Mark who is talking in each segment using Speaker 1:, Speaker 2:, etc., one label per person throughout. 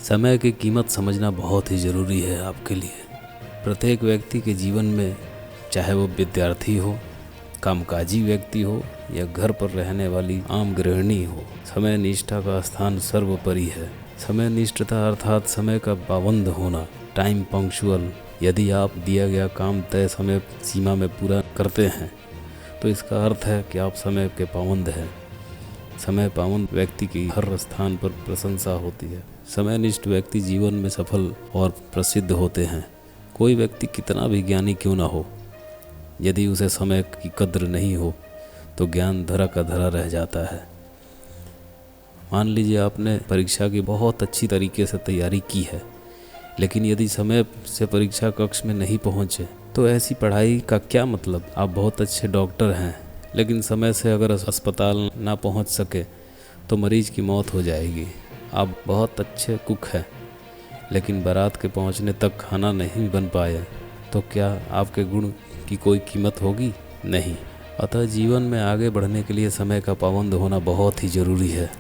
Speaker 1: समय की कीमत समझना बहुत ही ज़रूरी है आपके लिए। प्रत्येक व्यक्ति के जीवन में, चाहे वो विद्यार्थी हो, कामकाजी व्यक्ति हो या घर पर रहने वाली आम गृहिणी हो, समय निष्ठा का स्थान सर्वोपरि है। समय निष्ठता अर्थात समय का पाबंद होना, टाइम पंक्चुअल। यदि आप दिया गया काम तय समय सीमा में पूरा करते हैं तो इसका अर्थ है कि आप समय के पाबंद हैं। समय पाबंद व्यक्ति की हर स्थान पर प्रशंसा होती है। समयनिष्ठ व्यक्ति जीवन में सफल और प्रसिद्ध होते हैं। कोई व्यक्ति कितना भी ज्ञानी क्यों ना हो, यदि उसे समय की कद्र नहीं हो तो ज्ञान धरा का धरा रह जाता है। मान लीजिए आपने परीक्षा की बहुत अच्छी तरीके से तैयारी की है, लेकिन यदि समय से परीक्षा कक्ष में नहीं पहुंचे तो ऐसी पढ़ाई का क्या मतलब। आप बहुत अच्छे डॉक्टर हैं, लेकिन समय से अगर अस्पताल ना पहुंच सके तो मरीज की मौत हो जाएगी। आप बहुत अच्छे कुक हैं, लेकिन बारात के पहुंचने तक खाना नहीं बन पाए तो क्या आपके गुण की कोई कीमत होगी? नहीं। अतः जीवन में आगे बढ़ने के लिए समय का पाबंद होना बहुत ही ज़रूरी है।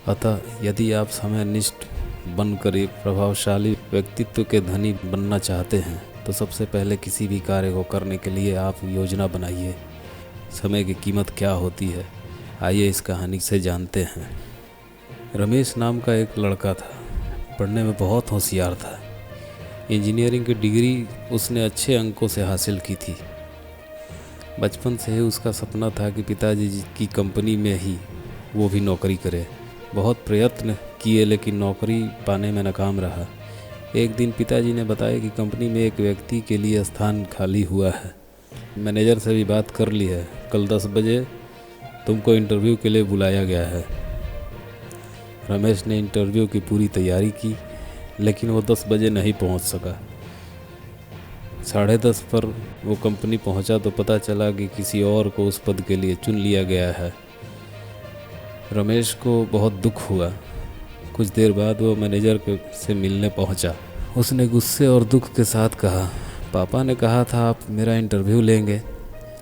Speaker 1: अतः यदि आप समयनिष्ठ बनकर एक प्रभावशाली व्यक्तित्व के धनी बनना चाहते हैं तो सबसे पहले किसी भी कार्य को करने के लिए आप योजना बनाइए। समय की कीमत क्या होती है, आइए इस कहानी से जानते हैं। रमेश नाम का एक लड़का था, पढ़ने में बहुत होशियार था। इंजीनियरिंग की डिग्री उसने अच्छे अंकों से हासिल की थी। बचपन से ही उसका सपना था कि पिताजी की कंपनी में ही वो भी नौकरी करे। बहुत प्रयत्न किए लेकिन नौकरी पाने में नाकाम रहा। एक दिन पिताजी ने बताया कि कंपनी में एक व्यक्ति के लिए स्थान खाली हुआ है। मैनेजर से भी बात कर ली है, कल 10 बजे तुमको इंटरव्यू के लिए बुलाया गया है। रमेश ने इंटरव्यू की पूरी तैयारी की, लेकिन वो 10 बजे नहीं पहुंच सका। 10:30 पर वो कंपनी पहुंचा तो पता चला कि किसी और को उस पद के लिए चुन लिया गया है। रमेश को बहुत दुख हुआ। कुछ देर बाद वो मैनेजर से मिलने पहुंचा। उसने गुस्से और दुख के साथ कहा, पापा ने कहा था आप मेरा इंटरव्यू लेंगे,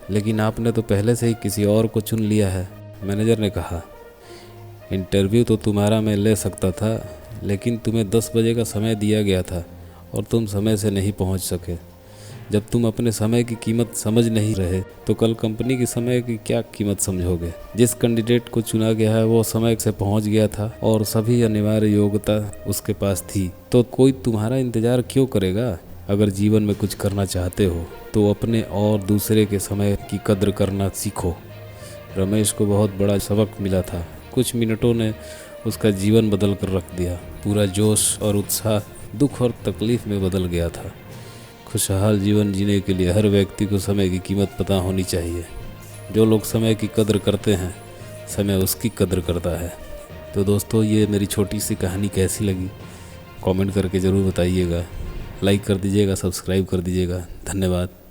Speaker 1: लेकिन आपने तो पहले से ही किसी और को चुन लिया है। मैनेजर ने कहा, इंटरव्यू तो तुम्हारा मैं ले सकता था, लेकिन तुम्हें 10 बजे का समय दिया गया था और तुम समय से नहीं पहुंच सके। जब तुम अपने समय की कीमत समझ नहीं रहे तो कल कंपनी की समय की क्या कीमत समझोगे। जिस कैंडिडेट को चुना गया है वो समय से पहुंच गया था और सभी अनिवार्य योग्यता उसके पास थी, तो कोई तुम्हारा इंतज़ार क्यों करेगा। अगर जीवन में कुछ करना चाहते हो तो अपने और दूसरे के समय की कद्र करना सीखो। रमेश को बहुत बड़ा सबक मिला था। कुछ मिनटों ने उसका जीवन बदल कर रख दिया। पूरा जोश और उत्साह दुख और तकलीफ में बदल गया था। खुशहाल जीवन जीने के लिए हर व्यक्ति को समय की कीमत पता होनी चाहिए। जो लोग समय की कद्र करते हैं, समय उसकी कद्र करता है। तो दोस्तों, ये मेरी छोटी सी कहानी कैसी लगी कमेंट करके ज़रूर बताइएगा। लाइक कर दीजिएगा, सब्सक्राइब कर दीजिएगा। धन्यवाद।